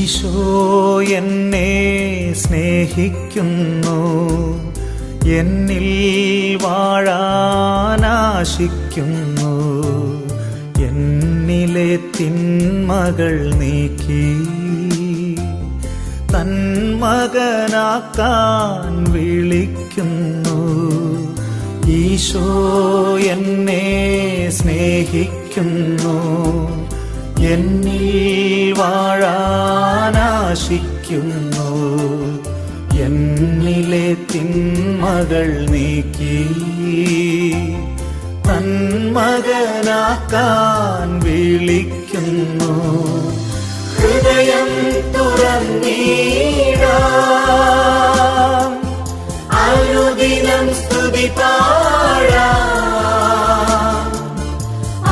ഈശോ എന്നെ സ്നേഹിക്കുന്നു, എന്നിൽ വാഴാനാശിക്കുന്നു. എന്നിലെ തിന്മകൾ നീക്കി തൻ മകനാക്കാൻ വിളിക്കുന്നു. ഈശോ എന്നെ സ്നേഹിക്കുന്നു, എന്നിൽ വാഴാനാശിക്കുന്നു. എന്നിലെ തിന്മകൾ നീക്കി തൻ മകനാക്കാൻ വിളിക്കുന്നു. ഹൃദയം തുറന്നീടാം, അനുദിനം സ്തുതി പാടാം.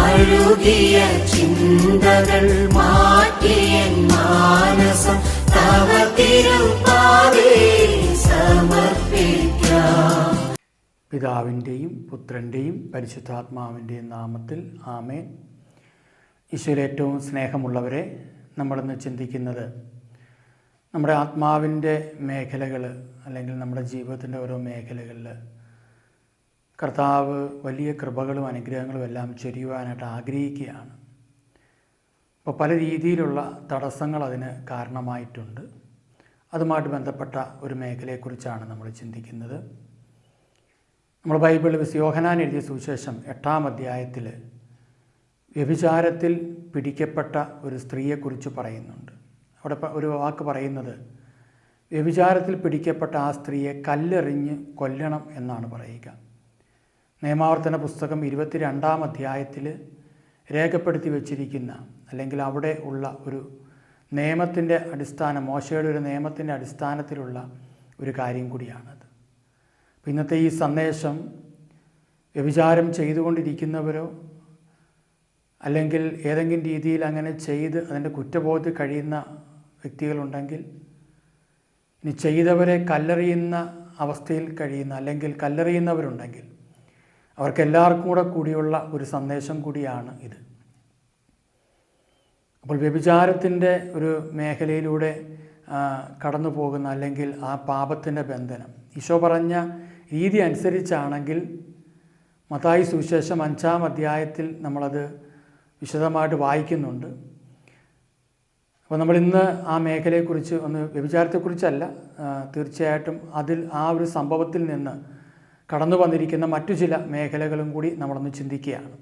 അഴുകിയ ചിന്തകൾ മാറ്റിയ മാനസം തവ തിരുപാദേ സമർപ്പിക്കാം. പിതാവിൻ്റെയും പുത്രൻ്റെയും പരിശുദ്ധാത്മാവിൻ്റെയും നാമത്തിൽ ആമേൻ. ഈശോയിൽ ഏറ്റവും സ്നേഹമുള്ളവരെ, നമ്മളിന്ന് ചിന്തിക്കുന്നത് നമ്മുടെ ആത്മാവിൻ്റെ മേഖലകൾ, അല്ലെങ്കിൽ നമ്മുടെ ജീവിതത്തിൻ്റെ ഓരോ മേഖലകളിൽ കർത്താവ് വലിയ കൃപകളും അനുഗ്രഹങ്ങളും എല്ലാം ചൊരിയുവാനായിട്ട് ആഗ്രഹിക്കുകയാണ്. അപ്പോൾ പല രീതിയിലുള്ള തടസ്സങ്ങൾ അതിന് കാരണമായിട്ടുണ്ട്. അതുമായിട്ട് ബന്ധപ്പെട്ട ഒരു മേഖലയെക്കുറിച്ചാണ് നമ്മൾ ചിന്തിക്കുന്നത്. നമ്മൾ ബൈബിളിൽ യോഹന്നാൻ എഴുതിയ സുവിശേഷം 8-ാം അധ്യായത്തിൽ വ്യഭിചാരത്തിൽ പിടിക്കപ്പെട്ട ഒരു സ്ത്രീയെക്കുറിച്ച് പറയുന്നുണ്ട്. അവിടെ ഒരു വാക്ക് പറയുന്നത്, വ്യഭിചാരത്തിൽ പിടിക്കപ്പെട്ട ആ സ്ത്രീയെ കല്ലെറിഞ്ഞ് കൊല്ലണം എന്നാണ് പറയുക. നിയമാവർത്തന പുസ്തകം 22-ാം അധ്യായത്തിൽ രേഖപ്പെടുത്തി വച്ചിരിക്കുന്ന, അല്ലെങ്കിൽ അവിടെ ഉള്ള ഒരു നിയമത്തിൻ്റെ അടിസ്ഥാനം, മോശയുടെ ഒരു നിയമത്തിൻ്റെ അടിസ്ഥാനത്തിലുള്ള ഒരു കാര്യം കൂടിയാണത്. ഇന്നത്തെ ഈ സന്ദേശം വ്യഭിചാരം ചെയ്തുകൊണ്ടിരിക്കുന്നവരോ അല്ലെങ്കിൽ ഏതെങ്കിലും രീതിയിൽ അങ്ങനെ ചെയ്ത് അതിൻ്റെ കുറ്റബോധത്തിൽ കഴിയുന്ന വ്യക്തികളുണ്ടെങ്കിൽ, ഇനി ചെയ്തവരെ കല്ലെറിയുന്ന അവസ്ഥയിൽ കഴിയുന്ന അല്ലെങ്കിൽ കല്ലെറിയുന്നവരുണ്ടെങ്കിൽ, അവർക്കെല്ലാവർക്കും കൂടിയുള്ള ഒരു സന്ദേശം കൂടിയാണ് ഇത്. അപ്പോൾ വ്യഭിചാരത്തിൻ്റെ ഒരു മേഖലയിലൂടെ കടന്നു പോകുന്ന, അല്ലെങ്കിൽ ആ പാപത്തിൻ്റെ ബന്ധനം ഈശോ പറഞ്ഞ രീതി അനുസരിച്ചാണെങ്കിൽ മത്തായി സുവിശേഷം 5-ാം അധ്യായത്തിൽ നമ്മളത് വിശദമായിട്ട് വായിക്കുന്നുണ്ട്. അപ്പോൾ നമ്മളിന്ന് ആ മേഖലയെക്കുറിച്ച് വ്യഭിചാരത്തെക്കുറിച്ചല്ല, തീർച്ചയായിട്ടും അതിൽ ആ ഒരു സംഭവത്തിൽ നിന്ന് കടന്നു വന്നിരിക്കുന്ന മറ്റു ചില മേഖലകളും കൂടി നമ്മളൊന്ന് ചിന്തിക്കുകയാണ്.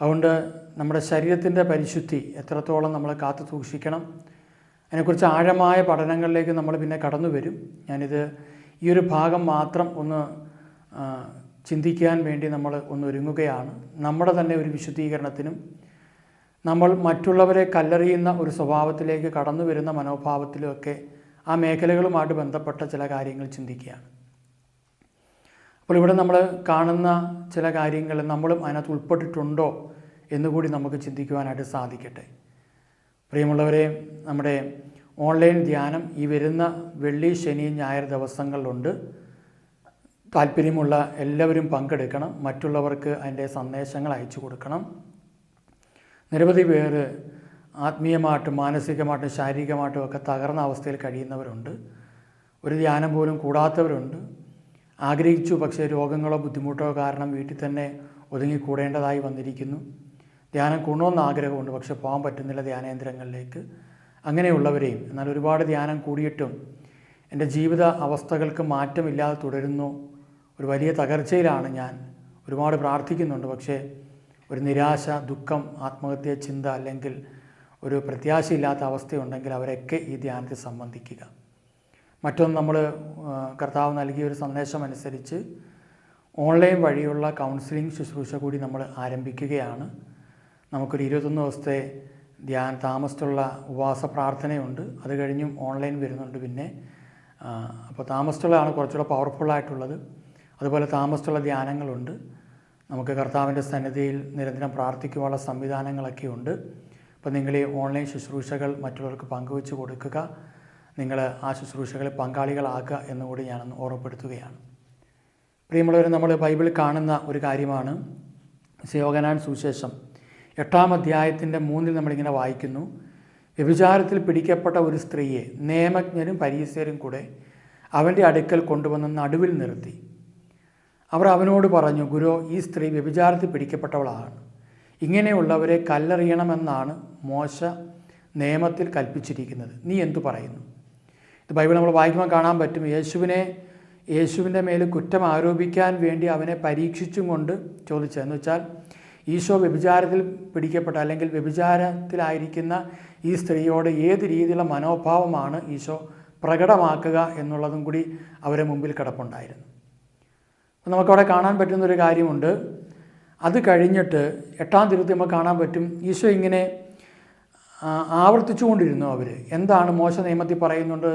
അതുകൊണ്ട് നമ്മുടെ ശരീരത്തിൻ്റെ പരിശുദ്ധി എത്രത്തോളം നമ്മൾ കാത്തു സൂക്ഷിക്കണം, അതിനെക്കുറിച്ച് ആഴമായ പഠനങ്ങളിലേക്ക് നമ്മൾ പിന്നെ കടന്നു വരും. ഞാനിത് ഈ ഒരു ഭാഗം മാത്രം ഒന്ന് ചിന്തിക്കാൻ വേണ്ടി നമ്മൾ ഒന്ന് ഒരുങ്ങുകയാണ്. നമ്മുടെ തന്നെ ഒരു വിശുദ്ധീകരണത്തിനും നമ്മൾ മറ്റുള്ളവരെ കല്ലെറിയുന്ന ഒരു സ്വഭാവത്തിലേക്ക് കടന്നു വരുന്ന മനോഭാവത്തിലുമൊക്കെ ആ മേഖലകളുമായിട്ട് ബന്ധപ്പെട്ട ചില കാര്യങ്ങൾ ചിന്തിക്കുകയാണ്. അപ്പോൾ ഇവിടെ നമ്മൾ കാണുന്ന ചില കാര്യങ്ങൾ നമ്മളും അതിനകത്ത് ഉൾപ്പെട്ടിട്ടുണ്ടോ എന്നുകൂടി നമുക്ക് ചിന്തിക്കുവാനായിട്ട് സാധിക്കട്ടെ. പ്രിയമുള്ളവരെ, നമ്മുടെ ഓൺലൈൻ ധ്യാനം ഈ വരുന്ന വെള്ളി, ശനി, ഞായർ ദിവസങ്ങളിലുണ്ട്. താല്പര്യമുള്ള എല്ലാവരും പങ്കെടുക്കണം. മറ്റുള്ളവർക്ക് അതിൻ്റെ സന്ദേശങ്ങൾ അയച്ചു കൊടുക്കണം. നിരവധി പേര് ആത്മീയമായിട്ടും മാനസികമായിട്ടും ശാരീരികമായിട്ടും ഒക്കെ തകർന്ന അവസ്ഥയിൽ കഴിയുന്നവരുണ്ട്. ഒരു ധ്യാനം പോലും കൂടാത്തവരുണ്ട്. ആഗ്രഹിച്ചു, പക്ഷേ രോഗങ്ങളോ ബുദ്ധിമുട്ടോ കാരണം വീട്ടിൽ തന്നെ ഒതുങ്ങിക്കൂടേണ്ടതായി വന്നിരിക്കുന്നു. ധ്യാനം കൂടണമെന്ന് ആഗ്രഹമുണ്ട്, പക്ഷെ പോകാൻ പറ്റുന്നില്ല ധ്യാനേന്ദ്രങ്ങളിലേക്ക്. അങ്ങനെയുള്ളവരെയും, എന്നാൽ ഒരുപാട് ധ്യാനം കൂടിയിട്ടും എൻ്റെ ജീവിത അവസ്ഥകൾക്ക് മാറ്റമില്ലാതെ തുടരുന്നു, ഒരു വലിയ തകർച്ചയിലാണ് ഞാൻ, ഒരുപാട് പ്രാർത്ഥിക്കുന്നുണ്ട്, പക്ഷേ ഒരു നിരാശ, ദുഃഖം, ആത്മഹത്യ ചിന്ത അല്ലെങ്കിൽ ഒരു പ്രത്യാശയില്ലാത്ത അവസ്ഥയുണ്ടെങ്കിൽ അവരൊക്കെ ഈ ധ്യാനത്തിൽ സംബന്ധിക്കുക. മറ്റൊന്ന്, നമ്മൾ കർത്താവ് നൽകിയ ഒരു സന്ദേശം അനുസരിച്ച് ഓൺലൈൻ വഴിയുള്ള കൗൺസിലിംഗ് ശുശ്രൂഷ കൂടി നമ്മൾ ആരംഭിക്കുകയാണ്. നമുക്കൊരു 21 ദിവസത്തെ താമസത്തുള്ള ഉപവാസ പ്രാർത്ഥനയുണ്ട്. അത് കഴിഞ്ഞും ഓൺലൈൻ വരുന്നുണ്ട്. പിന്നെ അപ്പോൾ താമസത്തുള്ളതാണ് കുറച്ചുകൂടെ പവർഫുള്ളായിട്ടുള്ളത്. അതുപോലെ താമസത്തുള്ള ധ്യാനങ്ങളുണ്ട്. നമുക്ക് കർത്താവിൻ്റെ സന്നിധിയിൽ നിരന്തരം പ്രാർത്ഥിക്കുവാനുള്ള സംവിധാനങ്ങളൊക്കെ ഉണ്ട്. അപ്പോൾ നിങ്ങൾ ഈ ഓൺലൈൻ ശുശ്രൂഷകൾ മറ്റുള്ളവർക്ക് പങ്കുവെച്ച് കൊടുക്കുക, നിങ്ങൾ ആ ശുശ്രൂഷകളിൽ പങ്കാളികളാക്കുക എന്നുകൂടി ഞാനൊന്ന് ഓർമ്മപ്പെടുത്തുകയാണ്. പ്രിയമുള്ളവർ, നമ്മൾ ബൈബിളിൽ കാണുന്ന ഒരു കാര്യമാണ് യോഹന്നാൻ സുവിശേഷം 8-ാം അധ്യായത്തിൻ്റെ 3 നമ്മളിങ്ങനെ വായിക്കുന്നു. വ്യഭിചാരത്തിൽ പിടിക്കപ്പെട്ട ഒരു സ്ത്രീയെ നിയമജ്ഞരും പരീശരും കൂടെ അവൻ്റെ അടുക്കൽ കൊണ്ടുവന്ന് നടുവിൽ നിർത്തി. അവർ അവനോട് പറഞ്ഞു, ഗുരു, ഈ സ്ത്രീ വ്യഭിചാരത്തിൽ പിടിക്കപ്പെട്ടവളാണ്. ഇങ്ങനെയുള്ളവരെ കല്ലെറിയണമെന്നാണ് മോശ നിയമത്തിൽ കൽപ്പിച്ചിരിക്കുന്നത്. നീ എന്തു പറയുന്നു? ഇത് ബൈബിൾ നമ്മൾ വായിക്കുമ്പോൾ കാണാൻ പറ്റും. യേശുവിൻ്റെ മേൽ കുറ്റം ആരോപിക്കാൻ വേണ്ടി അവനെ പരീക്ഷിച്ചും കൊണ്ട് ചോദിച്ചതെന്ന് വെച്ചാൽ, ഈശോ വ്യഭിചാരത്തിൽ പിടിക്കപ്പെട്ട അല്ലെങ്കിൽ വ്യഭിചാരത്തിലായിരിക്കുന്ന ഈ സ്ത്രീയോട് ഏത് രീതിയിലുള്ള മനോഭാവമാണ് ഈശോ പ്രകടമാക്കുക എന്നുള്ളതും കൂടി അവരെ മുമ്പിൽ കിടപ്പുണ്ടായിരുന്നു. അപ്പം നമുക്കവിടെ കാണാൻ പറ്റുന്നൊരു കാര്യമുണ്ട്. അത് കഴിഞ്ഞിട്ട് 8-ാം തിരുത്തി നമുക്ക് കാണാൻ പറ്റും, ഈശോ ഇങ്ങനെ ആവർത്തിച്ചുകൊണ്ടിരുന്നു. അവർ എന്താണ് മോശ നിയമത്തിൽ പറയുന്നുണ്ട്,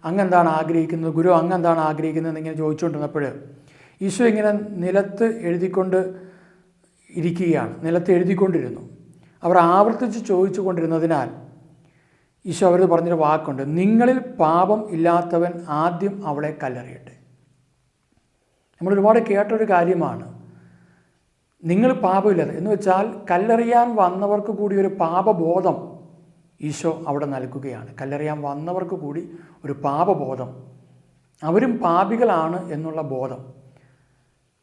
അങ്ങെന്താണ് ആഗ്രഹിക്കുന്നത്, ഗുരു അങ്ങെന്താണ് ആഗ്രഹിക്കുന്നത് എന്നിങ്ങനെ ചോദിച്ചുകൊണ്ടിരുന്നപ്പോൾ ഈശോ ഇങ്ങനെ നിലത്ത് എഴുതിക്കൊണ്ടിരുന്നു. അവർ ആവർത്തിച്ച് ചോദിച്ചു കൊണ്ടിരുന്നതിനാൽ ഈശോ അവരോട് പറഞ്ഞൊരു വാക്കുണ്ട്, നിങ്ങളിൽ പാപം ഇല്ലാത്തവൻ ആദ്യം അവളെ കല്ലെറിയട്ടെ. നമ്മൾ ഒരുപാട് കേട്ടൊരു കാര്യമാണ്, നിങ്ങൾ പാപമില്ലാതെ എന്ന് വെച്ചാൽ കല്ലെറിയാൻ വന്നവർക്ക് കൂടി ഒരു പാപബോധം ഈശോ അവിടെ നൽകുകയാണ്. കല്ലെറിയാൻ വന്നവർക്ക് കൂടി ഒരു പാപബോധം, അവരും പാപികളാണ് എന്നുള്ള ബോധം.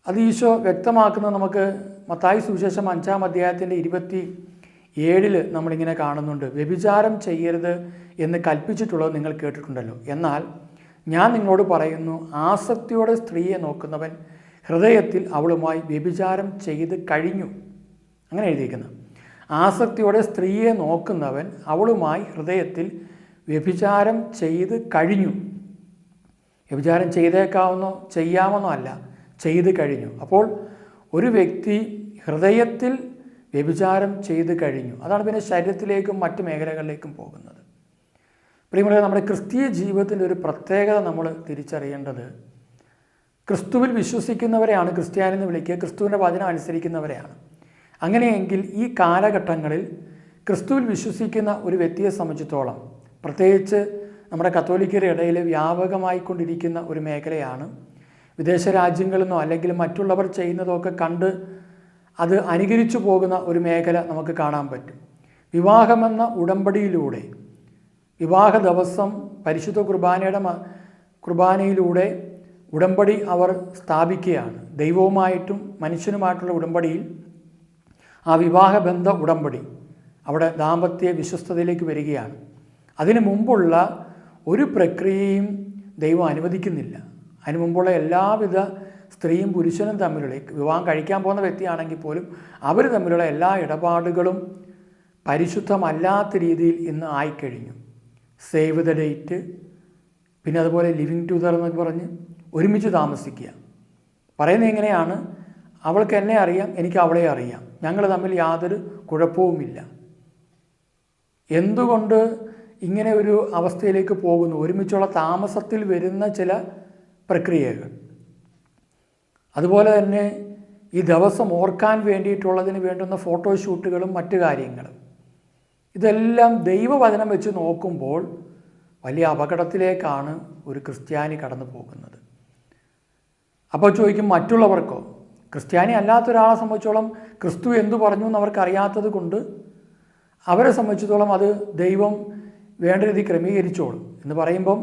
അത് ഈശോ വ്യക്തമാക്കുന്നത് നമുക്ക് മത്തായി സുവിശേഷം 5-ാം അധ്യായത്തിൻ്റെ 27 നമ്മളിങ്ങനെ കാണുന്നുണ്ട്. വ്യഭിചാരം ചെയ്യരുത് എന്ന് കൽപ്പിച്ചിട്ടുള്ളത് നിങ്ങൾ കേട്ടിട്ടുണ്ടല്ലോ, എന്നാൽ ഞാൻ നിങ്ങളോട് പറയുന്നു, ആസക്തിയോടെ സ്ത്രീയെ നോക്കുന്നവൻ ഹൃദയത്തിൽ അവളുമായി വ്യഭിചാരം ചെയ്ത് കഴിഞ്ഞു. അങ്ങനെ എഴുതിയിരിക്കുന്നത്. ആസക്തിയോടെ സ്ത്രീയെ നോക്കുന്നവൻ അവളുമായി ഹൃദയത്തിൽ വ്യഭിചാരം ചെയ്ത് കഴിഞ്ഞു. വ്യഭിചാരം ചെയ്തേക്കാവുന്നോ ചെയ്യാമെന്നോ അല്ല, ചെയ്ത് കഴിഞ്ഞു. അപ്പോൾ ഒരു വ്യക്തി ഹൃദയത്തിൽ വ്യഭിചാരം ചെയ്ത് കഴിഞ്ഞു. അതാണ് പിന്നെ ശരീരത്തിലേക്കും മറ്റ് മേഖലകളിലേക്കും പോകുന്നത്. പ്രിയമുള്ളവരെ, നമ്മുടെ ക്രിസ്തീയ ജീവിതത്തിൻ്റെ ഒരു പ്രത്യേകത നമ്മൾ തിരിച്ചറിയേണ്ടത്, ക്രിസ്തുവിൽ വിശ്വസിക്കുന്നവരെയാണ് ക്രിസ്ത്യാനി എന്ന് വിളിക്കുക, ക്രിസ്തുവിൻ്റെ വചനം അനുസരിക്കുന്നവരെയാണ്. അങ്ങനെയെങ്കിൽ ഈ കാലഘട്ടങ്ങളിൽ ക്രിസ്തുവിൽ വിശ്വസിക്കുന്ന ഒരു വ്യക്തിയെ സംബന്ധിച്ചിടത്തോളം, പ്രത്യേകിച്ച് നമ്മുടെ കത്തോലിക്കരുടെ ഇടയിൽ വ്യാപകമായിക്കൊണ്ടിരിക്കുന്ന ഒരു മേഖലയാണ്, വിദേശ രാജ്യങ്ങളിൽ നിന്നോ അല്ലെങ്കിൽ മറ്റുള്ളവർ ചെയ്യുന്നതൊക്കെ കണ്ട് അത് അനുകരിച്ചു പോകുന്ന ഒരു മേഖല നമുക്ക് കാണാൻ പറ്റും. വിവാഹമെന്ന ഉടമ്പടിയിലൂടെ വിവാഹ ദിവസം പരിശുദ്ധ കുർബാനയിലൂടെ ഉടമ്പടി അവർ സ്ഥാപിക്കുകയാണ്. ദൈവവുമായിട്ടും മനുഷ്യനുമായിട്ടുള്ള ഉടമ്പടിയിൽ ആ വിവാഹബന്ധ ഉടമ്പടി അവിടെ ദാമ്പത്യ വിശ്വസ്തതയിലേക്ക് വരികയാണ്. അതിനു മുമ്പുള്ള ഒരു പ്രക്രിയയും ദൈവം അനുവദിക്കുന്നില്ല. അതിനു മുമ്പുള്ള എല്ലാവിധ സ്ത്രീയും പുരുഷനും തമ്മിലുള്ള, വിവാഹം കഴിക്കാൻ പോകുന്ന വ്യക്തിയാണെങ്കിൽ പോലും അവർ തമ്മിലുള്ള എല്ലാ ഇടപാടുകളും പരിശുദ്ധമല്ലാത്ത രീതിയിൽ ഇന്ന് ആയിക്കഴിഞ്ഞു. സേവ് ദ ഡേറ്റ്, പിന്നെ അതുപോലെ ലിവിങ് ടുഗദർ എന്നൊക്കെ പറഞ്ഞ് ഒരുമിച്ച് താമസിക്കുക. പറയുന്നത് എങ്ങനെയാണ്, അവൾക്ക് എന്നെ അറിയാം, എനിക്ക് അവളെ അറിയാം, ഞങ്ങൾ തമ്മിൽ യാതൊരു കുഴപ്പവുമില്ല. എന്തുകൊണ്ട് ഇങ്ങനെ ഒരു അവസ്ഥയിലേക്ക് പോകുന്നു? ഒരുമിച്ചുള്ള താമസത്തിൽ വരുന്ന ചില പ്രക്രിയകൾ, അതുപോലെ തന്നെ ഈ ദിവസം ഓർക്കാൻ വേണ്ടിയിട്ടുള്ളതിന് വേണ്ടുന്ന ഫോട്ടോഷൂട്ടുകളും മറ്റു കാര്യങ്ങളും, ഇതെല്ലാം ദൈവവചനം വെച്ച് നോക്കുമ്പോൾ വലിയ അപകടത്തിലേക്കാണ് ഒരു ക്രിസ്ത്യാനി കടന്നു പോകുന്നത്. അപ്പോൾ ചോദിക്കും, മറ്റുള്ളവർക്കോ? ക്രിസ്ത്യാനി അല്ലാത്തൊരാളെ സംബന്ധിച്ചോളം ക്രിസ്തു എന്തു പറഞ്ഞു എന്ന് അവർക്കറിയാത്തത് കൊണ്ട് അവരെ സംബന്ധിച്ചിടത്തോളം അത് ദൈവം വേണ്ട രീതി ക്രമീകരിച്ചോളും എന്ന് പറയുമ്പം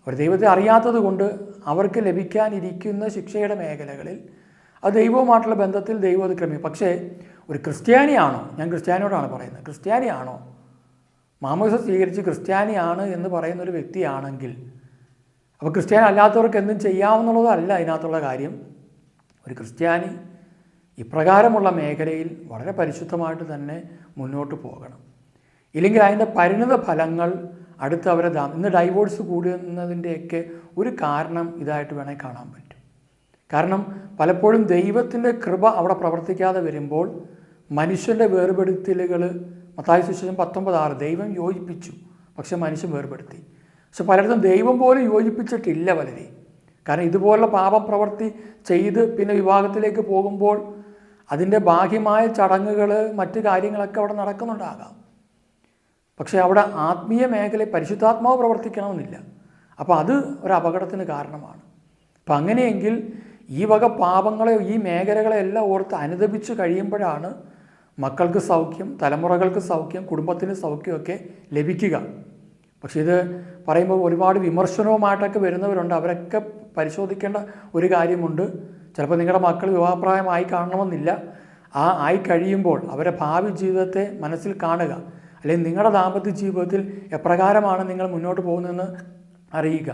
അവർ ദൈവത്തെ അറിയാത്തത് കൊണ്ട് അവർക്ക് ലഭിക്കാനിരിക്കുന്ന ശിക്ഷയുടെ മേഖലകളിൽ അത് ദൈവവുമായിട്ടുള്ള ബന്ധത്തിൽ ദൈവം അത് പക്ഷേ ഒരു ക്രിസ്ത്യാനിയാണോ, ഞാൻ ക്രിസ്ത്യാനിയോടാണ് പറയുന്നത്, ക്രിസ്ത്യാനിയാണോ, മാമോദിസ സ്വീകരിച്ച് ക്രിസ്ത്യാനിയാണ് എന്ന് പറയുന്ന ഒരു വ്യക്തിയാണെങ്കിൽ, അപ്പോൾ ക്രിസ്ത്യാനി അല്ലാത്തവർക്ക് എന്തും ചെയ്യാവുന്നുള്ളതല്ല അതിനകത്തുള്ള കാര്യം. ഒരു ക്രിസ്ത്യാനി ഇപ്രകാരമുള്ള മേഖലയിൽ വളരെ പരിശുദ്ധമായിട്ട് തന്നെ മുന്നോട്ട് പോകണം. ഇല്ലെങ്കിൽ അതിൻ്റെ പരിണിത ഫലങ്ങൾ അടുത്ത് അവരെ ഇന്ന് ഡൈവോഴ്സ് കൂടുന്നതിൻ്റെയൊക്കെ ഒരു കാരണം ഇതായിട്ട് വേണമെങ്കിൽ കാണാൻ പറ്റും. കാരണം പലപ്പോഴും ദൈവത്തിൻ്റെ കൃപ അവിടെ പ്രവർത്തിക്കാതെ വരുമ്പോൾ മനുഷ്യൻ്റെ വേർപെടുത്തലുകൾ, മത്തായി സുവിശേഷം 19:6, ദൈവം യോജിപ്പിച്ചു പക്ഷെ മനുഷ്യൻ വേർപെടുത്തി. പക്ഷെ പലയിടത്തും ദൈവം പോലും യോജിപ്പിച്ചിട്ടില്ല പലരെയും. കാരണം ഇതുപോലുള്ള പാപപ്രവൃത്തി ചെയ്ത് പിന്നെ വിവാഹത്തിലേക്ക് പോകുമ്പോൾ അതിൻ്റെ ബാഹ്യമായ ചടങ്ങുകൾ മറ്റു കാര്യങ്ങളൊക്കെ അവിടെ നടക്കുന്നുണ്ടാകാം. പക്ഷേ അവിടെ ആത്മീയ മേഖലയിൽ പരിശുദ്ധാത്മാവ് പ്രവർത്തിക്കണമെന്നില്ല. അപ്പോൾ അത് ഒരു അപകടത്തിന് കാരണമാണ്. അപ്പം അങ്ങനെയെങ്കിൽ ഈ വക പാപങ്ങളെ, ഈ മേഖലകളെല്ലാം ഓർത്ത് അനുദപിച്ച് കഴിയുമ്പോഴാണ് മക്കൾക്ക് സൗഖ്യം, തലമുറകൾക്ക് സൗഖ്യം, കുടുംബത്തിന് സൗഖ്യമൊക്കെ ലഭിക്കുക. പക്ഷേ ഇത് പറയുമ്പോൾ ഒരുപാട് വിമർശനവുമായിട്ടൊക്കെ വരുന്നവരുണ്ട്. അവരൊക്കെ പരിശോധിക്കേണ്ട ഒരു കാര്യമുണ്ട്. ചിലപ്പോൾ നിങ്ങളുടെ മക്കൾ വിവാഹപ്രായമായി കാണണമെന്നില്ല. ആയി കഴിയുമ്പോൾ അവരുടെ ഭാവി ജീവിതത്തെ മനസ്സിൽ കാണുക, അല്ലെങ്കിൽ നിങ്ങളുടെ ദാമ്പത്യ ജീവിതത്തിൽ എപ്രകാരമാണ് നിങ്ങൾ മുന്നോട്ട് പോകുന്നതെന്ന് അറിയുക.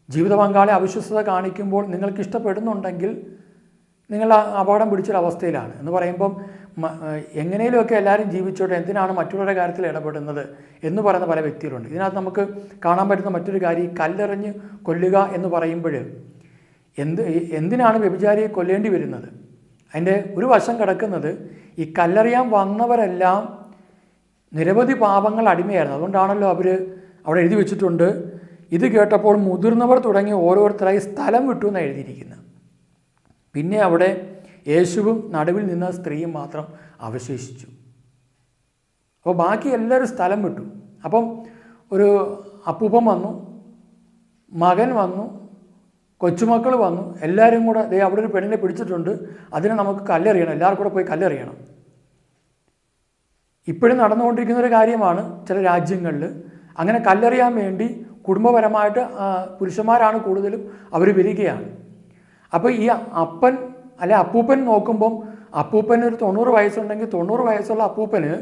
ജീവിത പങ്കാളി അവിശ്വസ്തത കാണിക്കുമ്പോൾ നിങ്ങൾക്ക് ഇഷ്ടപ്പെടുന്നുണ്ടെങ്കിൽ നിങ്ങൾ അപകടം പിടിച്ചൊരവസ്ഥയിലാണ്. എന്ന് പറയുമ്പം എങ്ങനെയുമൊക്കെ എല്ലാവരും ജീവിച്ചോട്ടെ, എന്തിനാണ് മറ്റുള്ളവരുടെ കാര്യത്തിൽ ഇടപെടുന്നത് എന്ന് പറയുന്ന പല വ്യക്തികളുണ്ട്. ഇതിനകത്ത് നമുക്ക് കാണാൻ പറ്റുന്ന മറ്റൊരു കാര്യം, ഈ കല്ലെറിഞ്ഞ് കൊല്ലുക എന്ന് പറയുമ്പോൾ എന്തിനാണ് വ്യഭിചാരിയെ കൊല്ലേണ്ടി വരുന്നത്? അതിൻ്റെ ഒരു വശം കിടക്കുന്നത്, ഈ കല്ലെറിയാൻ വന്നവരെല്ലാം നിരവധി പാപങ്ങൾ അടിമയായിരുന്നു. അതുകൊണ്ടാണല്ലോ അവർ അവിടെ എഴുതി വെച്ചിട്ടുണ്ട്, ഇത് കേട്ടപ്പോൾ മുതിർന്നവർ തുടങ്ങി ഓരോരുത്തരായി സ്ഥലം വിട്ടു എന്ന് എഴുതിയിരിക്കുന്നത്. പിന്നെ അവിടെ യേശുവും നടുവിൽ നിന്ന സ്ത്രീയും മാത്രം അവശേഷിച്ചു. അപ്പോൾ ബാക്കി എല്ലാവരും സ്ഥലം വിട്ടു. അപ്പം ഒരു അപ്പൂപ്പൻ വന്നു, മകൻ വന്നു, കൊച്ചുമക്കൾ വന്നു, എല്ലാവരും കൂടെ അവിടെ ഒരു പെണ്ണിനെ പിടിച്ചിട്ടുണ്ട്, അതിനെ നമുക്ക് കല്ലെറിയണം, എല്ലാവർക്കും കൂടെ പോയി കല്ലെറിയണം. ഇപ്പോഴും നടന്നുകൊണ്ടിരിക്കുന്ന ഒരു കാര്യമാണ് ചില രാജ്യങ്ങളിൽ. അങ്ങനെ കല്ലെറിയാൻ വേണ്ടി കുടുംബപരമായിട്ട് പുരുഷന്മാരാണ് കൂടുതലും അവർ വരികയാണ്. അപ്പോൾ ഈ അപ്പൻ അല്ലെ അപ്പൂപ്പൻ നോക്കുമ്പം അപ്പൂപ്പന് ഒരു 90 വയസ്സുണ്ടെങ്കിൽ 90 വയസ്സുള്ള അപ്പൂപ്പന്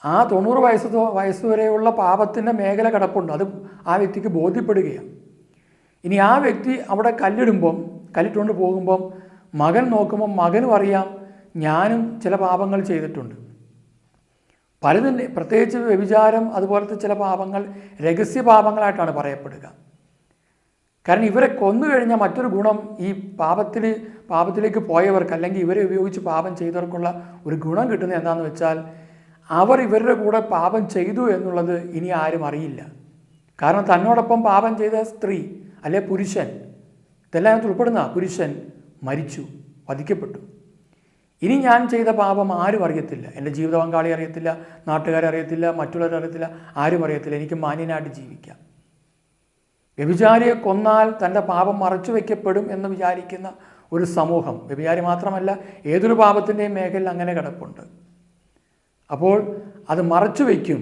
ആ 90 വയസ്സ് വരെയുള്ള പാപത്തിൻ്റെ മേഖല കിടപ്പുണ്ട്. അത് ആ വ്യക്തിക്ക് ബോധ്യപ്പെടുകയാണ്. ഇനി ആ വ്യക്തി അവിടെ കല്ലിട്ടുകൊണ്ട് പോകുമ്പം മകൻ നോക്കുമ്പം മകനും അറിയാം, ഞാനും ചില പാപങ്ങൾ ചെയ്തിട്ടുണ്ട്. പലതും, പ്രത്യേകിച്ച് വ്യഭിചാരം അതുപോലത്തെ ചില പാപങ്ങൾ രഹസ്യ പാപങ്ങളായിട്ടാണ് പറയപ്പെടുക. കാരണം ഇവരെ കൊന്നു കഴിഞ്ഞാൽ മറ്റൊരു ഗുണം ഈ പാപത്തിലേക്ക് പോയവർക്ക്, അല്ലെങ്കിൽ ഇവരെ ഉപയോഗിച്ച് പാപം ചെയ്തവർക്കുള്ള ഒരു ഗുണം കിട്ടുന്നത് എന്താണെന്ന് വെച്ചാൽ, അവർ ഇവരുടെ കൂടെ പാപം ചെയ്തു എന്നുള്ളത് ഇനി ആരും അറിയില്ല. കാരണം തന്നോടൊപ്പം പാപം ചെയ്ത സ്ത്രീ അല്ലെ പുരുഷൻ, ഇതെല്ലാം ഉൾപ്പെടുന്ന പുരുഷൻ മരിച്ചു, വധിക്കപ്പെട്ടു. ഇനി ഞാൻ ചെയ്ത പാപം ആരും അറിയത്തില്ല. എൻ്റെ ജീവിത പങ്കാളി അറിയത്തില്ല, നാട്ടുകാരെ അറിയത്തില്ല, മറ്റുള്ളവരെ അറിയത്തില്ല, ആരും അറിയത്തില്ല. എനിക്ക് മാന്യനായിട്ട് ജീവിക്കാം. വ്യഭിചാരിയെ കൊന്നാൽ തൻ്റെ പാപം മറച്ചു വയ്ക്കപ്പെടും എന്ന് വിചാരിക്കുന്ന ഒരു സമൂഹം, വ്യഭിചാരി മാത്രമല്ല ഏതൊരു പാപത്തിൻ്റെയും മേഖലയിൽ അങ്ങനെ കിടപ്പുണ്ട്. അപ്പോൾ അത് മറച്ചു വയ്ക്കും.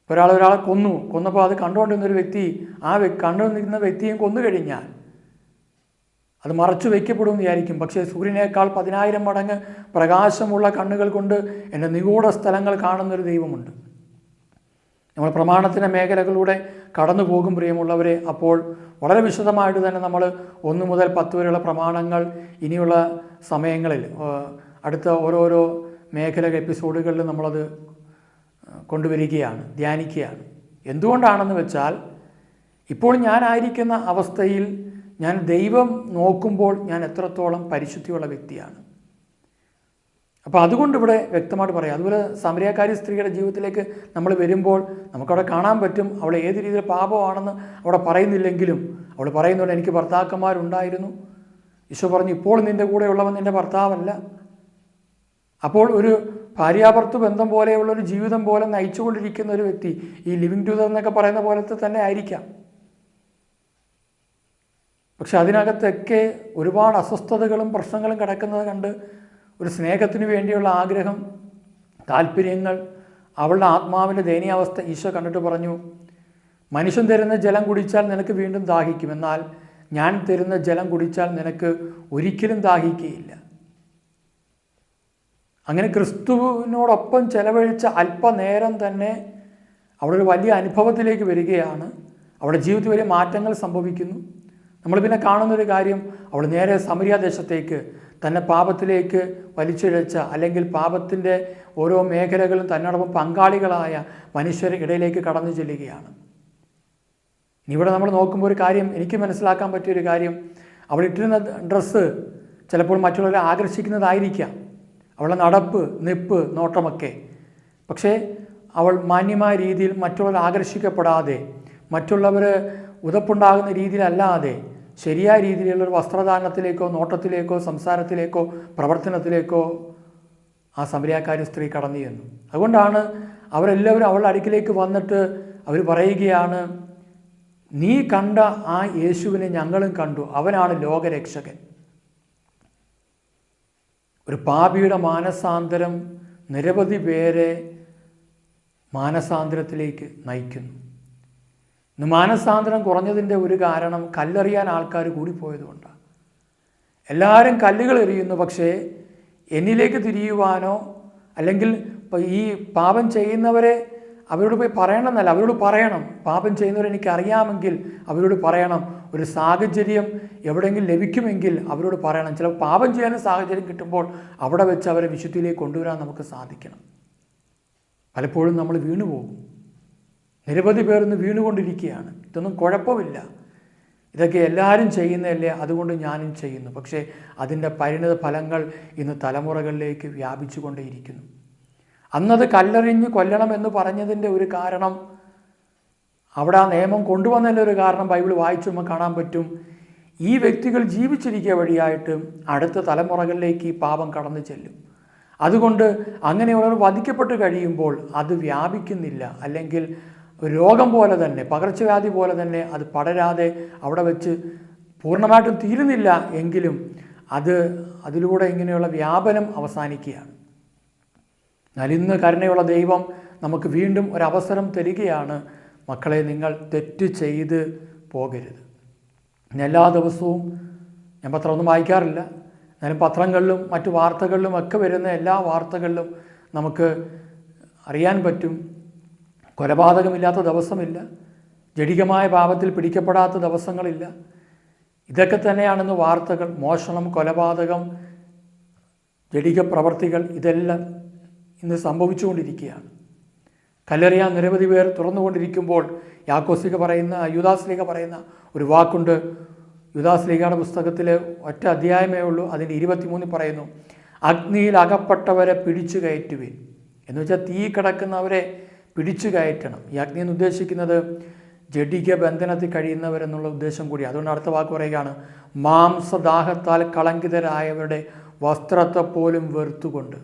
ഒരാളെ കൊന്നപ്പോൾ അത് കണ്ടുകൊണ്ടിരുന്നൊരു വ്യക്തി കണ്ടുകൊണ്ടിരുന്ന വ്യക്തിയും കൊന്നു കഴിഞ്ഞാൽ അത് മറച്ചു വയ്ക്കപ്പെടുമെന്ന് വിചാരിക്കും. പക്ഷേ സൂര്യനേക്കാൾ 10,000 മടങ്ങ് പ്രകാശമുള്ള കണ്ണുകൾ കൊണ്ട് എൻ്റെ നിഗൂഢ സ്ഥലങ്ങൾ കാണുന്നൊരു ദൈവമുണ്ട്. നമ്മൾ പ്രമാണത്തിൻ്റെ മേഖലകളിലൂടെ കടന്നു പോകും പ്രിയമുള്ളവരെ. അപ്പോൾ വളരെ വിശദമായിട്ട് തന്നെ നമ്മൾ 1 മുതൽ 10 വരെയുള്ള പ്രമാണങ്ങൾ ഇനിയുള്ള സമയങ്ങളിൽ അടുത്ത ഓരോരോ എപ്പിസോഡുകളിൽ നമ്മളത് കൊണ്ടുവരികയാണ്, ധ്യാനിക്കുകയാണ്. എന്തുകൊണ്ടാണെന്ന് വെച്ചാൽ, ഇപ്പോൾ ഞാനായിരിക്കുന്ന അവസ്ഥയിൽ ഞാൻ ദൈവം നോക്കുമ്പോൾ ഞാൻ എത്രത്തോളം പരിശുദ്ധിയുള്ള വ്യക്തിയാണ്. അപ്പോൾ അതുകൊണ്ട് ഇവിടെ വ്യക്തമായിട്ട് പറയാം. അതുപോലെ സമരിയാക്കാരി സ്ത്രീയുടെ ജീവിതത്തിലേക്ക് നമ്മൾ വരുമ്പോൾ നമുക്കവിടെ കാണാൻ പറ്റും, അവൾ ഏത് രീതിയിൽ പാപമാണെന്ന് അവിടെ പറയുന്നില്ലെങ്കിലും അവൾ പറയുന്നുണ്ട്, എനിക്ക് ഭർത്താക്കന്മാരുണ്ടായിരുന്നു. ഈശോ പറഞ്ഞു, ഇപ്പോൾ നിൻ്റെ കൂടെയുള്ളവൻ നിൻ്റെ ഭർത്താവല്ല. അപ്പോൾ ഒരു ഭാര്യാഭർത്തൃ ബന്ധം പോലെയുള്ളൊരു ജീവിതം പോലെ നയിച്ചുകൊണ്ടിരിക്കുന്ന ഒരു വ്യക്തി ഈ ലിവിങ് ടുഗദർ എന്നൊക്കെ പറയുന്ന പോലത്തെ തന്നെ ആയിരിക്കാം. പക്ഷെ അതിനകത്തൊക്കെ ഒരുപാട് അസ്വസ്ഥതകളും പ്രശ്നങ്ങളും കിടക്കുന്നത് കണ്ട് ഒരു സ്നേഹത്തിന് വേണ്ടിയുള്ള ആഗ്രഹം, താല്പര്യങ്ങൾ, അവളുടെ ആത്മാവിൻ്റെ ദയനീയാവസ്ഥ ഈശോ കണ്ടിട്ട് പറഞ്ഞു, മനുഷ്യൻ തരുന്ന ജലം കുടിച്ചാൽ നിനക്ക് വീണ്ടും ദാഹിക്കും, എന്നാൽ ഞാൻ തരുന്ന ജലം കുടിച്ചാൽ നിനക്ക് ഒരിക്കലും ദാഹിക്കുകയില്ല. അങ്ങനെ ക്രിസ്തുവിനോടൊപ്പം ചെലവഴിച്ച അല്പനേരം തന്നെ അവളൊരു വലിയ അനുഭവത്തിലേക്ക് വരികയാണ്. അവളുടെ ജീവിതത്തിൽ വലിയ മാറ്റങ്ങൾ സംഭവിക്കുന്നു. നമ്മൾ പിന്നെ കാണുന്നൊരു കാര്യം, അവൾ നേരെ സമരിയ ദേശത്തേക്ക്, തന്നെ പാപത്തിലേക്ക് വലിച്ചിഴച്ച അല്ലെങ്കിൽ പാപത്തിൻ്റെ ഓരോ മേഖലകളും തന്നോടൊപ്പം പങ്കാളികളായ മനുഷ്യരുടെ ഇടയിലേക്ക് കടന്നു ചെല്ലുകയാണ്. ഇനി ഇവിടെ നമ്മൾ നോക്കുമ്പോൾ ഒരു കാര്യം എനിക്ക് മനസ്സിലാക്കാൻ പറ്റിയൊരു കാര്യം, അവൾ ഇട്ടിരുന്ന ഡ്രസ്സ് ചിലപ്പോൾ മറ്റുള്ളവരെ ആകർഷിക്കുന്നതായിരിക്കാം, അവളുടെ നടപ്പ്, നിപ്പ്, നോട്ടമൊക്കെ. പക്ഷേ അവൾ മാന്യമായ രീതിയിൽ മറ്റുള്ളവർ ആകർഷിക്കപ്പെടാതെ, മറ്റുള്ളവർ ഉതപ്പുണ്ടാകുന്ന രീതിയിലല്ലാതെ ശരിയായ രീതിയിലുള്ളൊരു വസ്ത്രധാരണത്തിലേക്കോ നോട്ടത്തിലേക്കോ സംസാരത്തിലേക്കോ പ്രവർത്തനത്തിലേക്കോ ആ സമരിയാക്കാരി സ്ത്രീ കടന്നു ചെന്നു. അതുകൊണ്ടാണ് അവരെല്ലാവരും അവളുടെ അടുക്കിലേക്ക് വന്നിട്ട് അവർ പറയുകയാണ്, നീ കണ്ട ആ യേശുവിനെ ഞങ്ങളും കണ്ടു, അവനാണ് ലോകരക്ഷകൻ. ഒരു പാപിയുടെ മാനസാന്തരം നിരവധി പേരെ മാനസാന്തരത്തിലേക്ക് നയിക്കുന്നു. ഇന്ന് മാനസാന്തരം കുറഞ്ഞതിൻ്റെ ഒരു കാരണം കല്ലെറിയാൻ ആൾക്കാർ കൂടിപ്പോയതുകൊണ്ടാണ്. എല്ലാവരും കല്ലുകൾ എറിയുന്നു, പക്ഷേ എന്നിലേക്ക് തിരിയുവാനോ അല്ലെങ്കിൽ ഈ പാപം ചെയ്യുന്നവരെ അവരോട് പോയി പറയണമെന്നല്ല, അവരോട് പറയണം. പാപം ചെയ്യുന്നവരെ എനിക്കറിയാമെങ്കിൽ അവരോട് പറയണം. ഒരു സാഹചര്യം എവിടെയെങ്കിലും ലഭിക്കുമെങ്കിൽ അവരോട് പറയണം. ചില പാപം ചെയ്യാനും സാഹചര്യം കിട്ടുമ്പോൾ അവിടെ വെച്ച് അവരെ വിശുദ്ധിയിലേക്ക് കൊണ്ടുവരാൻ നമുക്ക് സാധിക്കണം. പലപ്പോഴും നമ്മൾ വീണുപോകും. നിരവധി പേർ ഇന്ന് വീണുകൊണ്ടിരിക്കുകയാണ്. ഇതൊന്നും കുഴപ്പമില്ല, ഇതൊക്കെ എല്ലാവരും ചെയ്യുന്നതല്ലേ, അതുകൊണ്ട് ഞാനും ചെയ്യുന്നു. പക്ഷേ അതിൻ്റെ പരിണിത ഫലങ്ങൾ ഇന്ന് തലമുറകളിലേക്ക് വ്യാപിച്ചു കൊണ്ടേയിരിക്കുന്നു. അന്നത് കല്ലെറിഞ്ഞ് കൊല്ലണമെന്ന് പറഞ്ഞതിൻ്റെ ഒരു കാരണം, അവിടെ ആ നിയമം കൊണ്ടുവന്നതിൻ്റെ ഒരു കാരണം ബൈബിൾ വായിച്ചുമ്പോൾ കാണാൻ പറ്റും. ഈ വ്യക്തികൾ ജീവിച്ചിരിക്കുക വഴിയായിട്ട് അടുത്ത തലമുറകളിലേക്ക് ഈ പാപം കടന്നു ചെല്ലും. അതുകൊണ്ട് അങ്ങനെയുള്ളവർ വധിക്കപ്പെട്ട് കഴിയുമ്പോൾ അത് വ്യാപിക്കുന്നില്ല, അല്ലെങ്കിൽ രോഗം പോലെ തന്നെ, പകർച്ചവ്യാധി പോലെ തന്നെ അത് പടരാതെ അവിടെ വെച്ച് പൂർണ്ണമായിട്ടും തീരുന്നില്ല എങ്കിലും അതിലൂടെ ഇങ്ങനെയുള്ള വ്യാപനം അവസാനിക്കുകയാണ്. എന്നാൽ ഇന്ന് കരുണയുള്ള ദൈവം നമുക്ക് വീണ്ടും ഒരവസരം തരികയാണ്. മക്കളെ, നിങ്ങൾ തെറ്റ് ചെയ്ത് പോകരുത്. എല്ലാ ദിവസവും ഞാൻ പത്രമൊന്നും വായിക്കാറില്ല, എന്നാലും പത്രങ്ങളിലും മറ്റു വാർത്തകളിലും ഒക്കെ വരുന്ന എല്ലാ വാർത്തകളിലും നമുക്ക് അറിയാൻ പറ്റും, കൊലപാതകമില്ലാത്ത ദിവസമില്ല, ജഡികമായ പാപത്തിൽ പിടിക്കപ്പെടാത്ത ദിവസങ്ങളില്ല. ഇതൊക്കെ തന്നെയാണെന്ന് വാർത്തകൾ. മോഷണം, കൊലപാതകം, ജഡിക പ്രവർത്തികൾ ഇതെല്ലാം ഇന്ന് സംഭവിച്ചുകൊണ്ടിരിക്കുകയാണ്. കല്ലെറിയാൻ നിരവധി പേർ തുറന്നുകൊണ്ടിരിക്കുമ്പോൾ യൂദാസ് ലീഗ പറയുന്ന ഒരു വാക്കുണ്ട്. യൂദാസ് ലീഗയുടെ പുസ്തകത്തിൽ ഒറ്റ അധ്യായമേ ഉള്ളൂ, അതിൻ്റെ 23 പറയുന്നു, അഗ്നിയിൽ അകപ്പെട്ടവരെ പിടിച്ചു കയറ്റുവിൻ. എന്ന് വെച്ചാൽ തീ കിടക്കുന്നവരെ പിടിച്ചു കയറ്റണം. ഈ അഗ്നി എന്ന് ഉദ്ദേശിക്കുന്നത് ജഡിക ബന്ധനത്തിൽ കഴിയുന്നവരെന്നുള്ള ഉദ്ദേശം കൂടി. അതുകൊണ്ട് അടുത്ത വാക്ക് പറയുകയാണ്, മാംസദാഹത്താൽ കളങ്കിതരായവരുടെ വസ്ത്രത്തെ പോലും വെറുത്തുകൊണ്ട്.